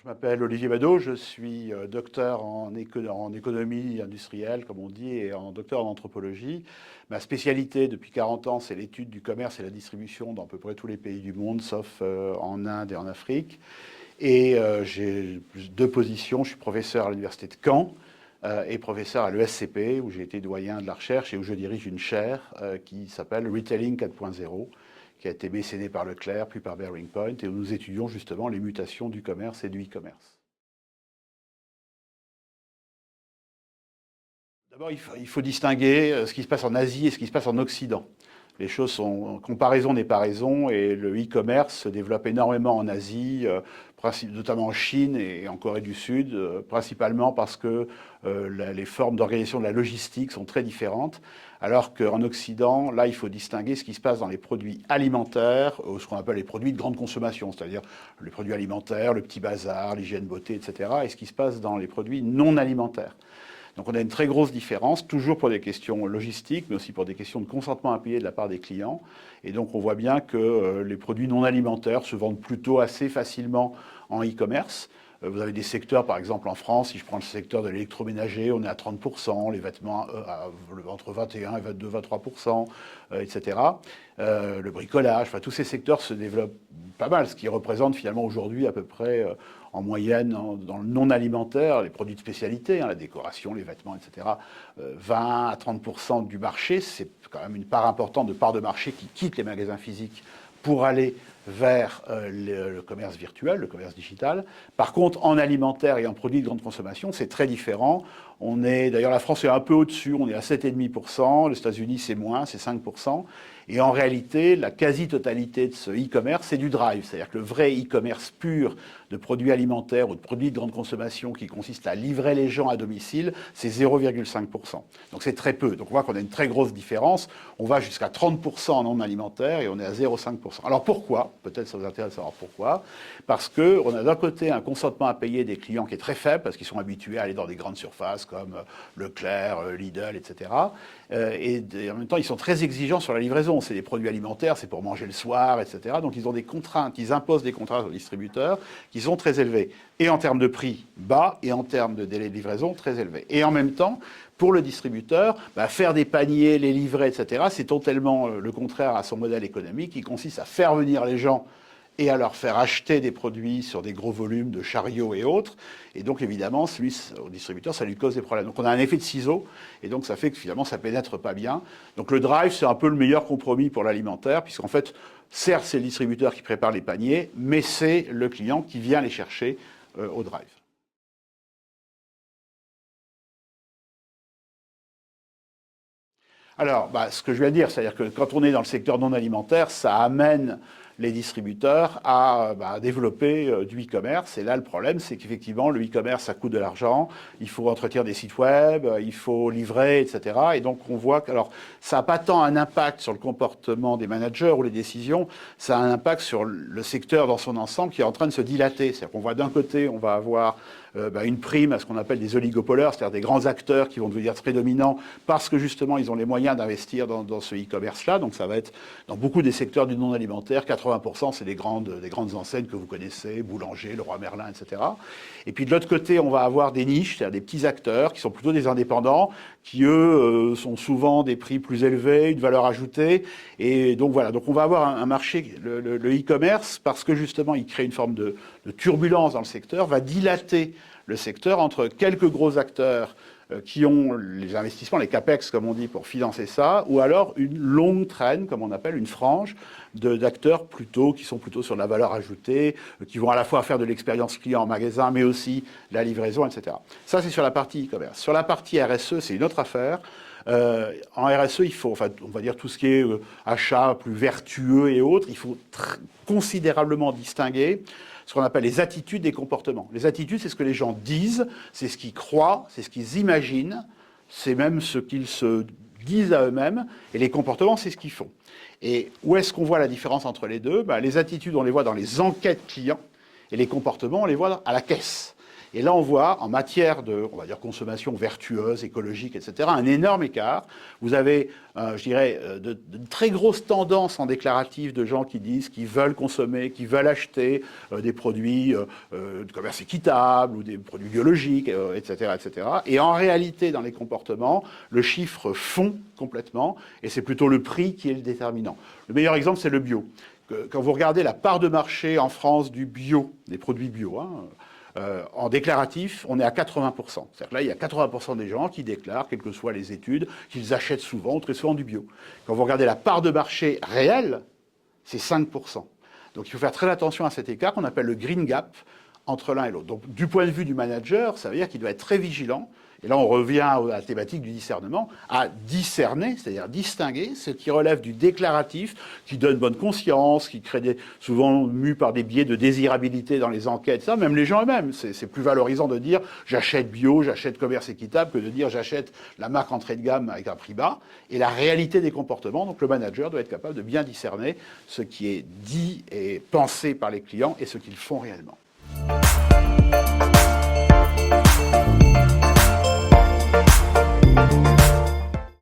Je m'appelle Olivier Badeau, je suis docteur en économie industrielle, comme on dit, et en docteur en anthropologie. Ma spécialité depuis 40 ans, c'est l'étude du commerce et la distribution dans à peu près tous les pays du monde, sauf en Inde et en Afrique. Et j'ai deux positions. Je suis professeur à l'université de Caen et professeur à l'ESCP, où j'ai été doyen de la recherche et où je dirige une chaire qui s'appelle Retailing 4.0, qui a été mécénée par Leclerc, puis par Bearing Point, et où nous étudions justement les mutations du commerce et du e-commerce. D'abord, il faut distinguer ce qui se passe en Asie et ce qui se passe en Occident. Les choses sont comparaison n'est pas raison, et le e-commerce se développe énormément en Asie, notamment en Chine et en Corée du Sud, principalement parce que les formes d'organisation de la logistique sont très différentes, alors qu'en Occident, là, il faut distinguer ce qui se passe dans les produits alimentaires, ou ce qu'on appelle les produits de grande consommation, c'est-à-dire les produits alimentaires, le petit bazar, l'hygiène beauté, etc., et ce qui se passe dans les produits non alimentaires. Donc on a une très grosse différence, toujours pour des questions logistiques, mais aussi pour des questions de consentement impayé de la part des clients. Et donc on voit bien que les produits non alimentaires se vendent plutôt assez facilement en e-commerce. Vous avez des secteurs, par exemple en France, si je prends le secteur de l'électroménager, on est à 30%, les vêtements entre 21 et 22, 23%, etc. Le bricolage, enfin tous ces secteurs se développent pas mal, ce qui représente finalement aujourd'hui à peu près en moyenne dans le non alimentaire, les produits de spécialité, la décoration, les vêtements, etc. 20 à 30% du marché, c'est quand même une part importante de part de marché qui quitte les magasins physiques pour aller vers le commerce virtuel, le commerce digital. Par contre, en alimentaire et en produits de grande consommation, c'est très différent. D'ailleurs, la France est un peu au-dessus, on est à 7,5%, les États-Unis c'est moins, c'est 5%. Et en réalité, la quasi-totalité de ce e-commerce, c'est du drive. C'est-à-dire que le vrai e-commerce pur de produits alimentaires ou de produits de grande consommation qui consiste à livrer les gens à domicile, c'est 0,5%. Donc c'est très peu. Donc on voit qu'on a une très grosse différence. On va jusqu'à 30% en non alimentaire et on est à 0,5%. Alors pourquoi? Peut-être ça vous intéresse de savoir pourquoi. Parce qu'on a d'un côté un consentement à payer des clients qui est très faible, parce qu'ils sont habitués à aller dans des grandes surfaces comme Leclerc, Lidl, etc. Et en même temps, ils sont très exigeants sur la livraison. C'est des produits alimentaires, c'est pour manger le soir, etc. Donc ils ont des contraintes, ils imposent des contraintes aux distributeurs qui sont très élevées. Et en termes de prix bas, et en termes de délai de livraison très élevés. Et en même temps, pour le distributeur, faire des paniers, les livrer, etc., c'est totalement le contraire à son modèle économique, qui consiste à faire venir les gens et à leur faire acheter des produits sur des gros volumes de chariots et autres. Et donc, évidemment, au distributeur, ça lui cause des problèmes. Donc, on a un effet de ciseau, et donc ça fait que finalement, ça pénètre pas bien. Donc, le drive, c'est un peu le meilleur compromis pour l'alimentaire, puisqu'en fait, certes, c'est le distributeur qui prépare les paniers, mais c'est le client qui vient les chercher au drive. Alors, ce que je viens de dire, c'est-à-dire que quand on est dans le secteur non alimentaire, ça amène les distributeurs à développer du e-commerce. Et là, le problème, c'est qu'effectivement, le e-commerce, ça coûte de l'argent. Il faut entretenir des sites web, il faut livrer, etc. Et donc, on voit que, alors, ça n'a pas tant un impact sur le comportement des managers ou les décisions, ça a un impact sur le secteur dans son ensemble qui est en train de se dilater. C'est-à-dire qu'on voit d'un côté, on va avoir une prime à ce qu'on appelle des oligopoleurs, c'est-à-dire des grands acteurs qui vont devenir très dominants parce que justement ils ont les moyens d'investir dans ce e-commerce-là. Donc ça va être dans beaucoup des secteurs du non-alimentaire, 80% c'est des grandes enseignes que vous connaissez, Boulanger, Leroy Merlin, etc. Et puis de l'autre côté, on va avoir des niches, c'est-à-dire des petits acteurs qui sont plutôt des indépendants, qui eux sont souvent des prix plus élevés, une valeur ajoutée. Et donc voilà, donc on va avoir un marché, le e-commerce, parce que justement il crée une forme de turbulence dans le secteur, va dilater le secteur entre quelques gros acteurs qui ont les investissements, les capex comme on dit, pour financer ça, ou alors une longue traîne, comme on appelle, une frange d'acteurs qui sont plutôt sur la valeur ajoutée, qui vont à la fois faire de l'expérience client en magasin, mais aussi la livraison, etc. Ça, c'est sur la partie e-commerce. Sur la partie RSE, c'est une autre affaire. En RSE, il faut, on va dire tout ce qui est achat plus vertueux et autres, il faut considérablement distinguer ce qu'on appelle les attitudes des comportements. Les attitudes, c'est ce que les gens disent, c'est ce qu'ils croient, c'est ce qu'ils imaginent, c'est même ce qu'ils se disent à eux-mêmes, et les comportements, c'est ce qu'ils font. Et où est-ce qu'on voit la différence entre les deux? Les attitudes, on les voit dans les enquêtes clients, et les comportements, on les voit à la caisse. Et là, on voit, en matière de, on va dire, consommation vertueuse, écologique, etc., un énorme écart. Vous avez, je dirais, de très grosses tendances en déclaratif de gens qui disent qu'ils veulent consommer, qu'ils veulent acheter des produits de commerce équitable ou des produits biologiques, etc., etc. Et en réalité, dans les comportements, le chiffre fond complètement, et c'est plutôt le prix qui est le déterminant. Le meilleur exemple, c'est le bio. Quand vous regardez la part de marché en France du bio, des produits bio, en déclaratif, on est à 80%. C'est-à-dire que là, il y a 80% des gens qui déclarent, quelles que soient les études, qu'ils achètent souvent ou très souvent du bio. Quand vous regardez la part de marché réelle, c'est 5%. Donc il faut faire très attention à cet écart qu'on appelle le green gap entre l'un et l'autre. Donc du point de vue du manager, ça veut dire qu'il doit être très vigilant. Et là, on revient à la thématique du discernement, à discerner, c'est-à-dire distinguer ce qui relève du déclaratif, qui donne bonne conscience, qui crée souvent mu par des biais de désirabilité dans les enquêtes, ça, même les gens eux-mêmes. C'est plus valorisant de dire j'achète bio, j'achète commerce équitable, que de dire j'achète la marque entrée de gamme avec un prix bas. Et la réalité des comportements, donc le manager doit être capable de bien discerner ce qui est dit et pensé par les clients et ce qu'ils font réellement.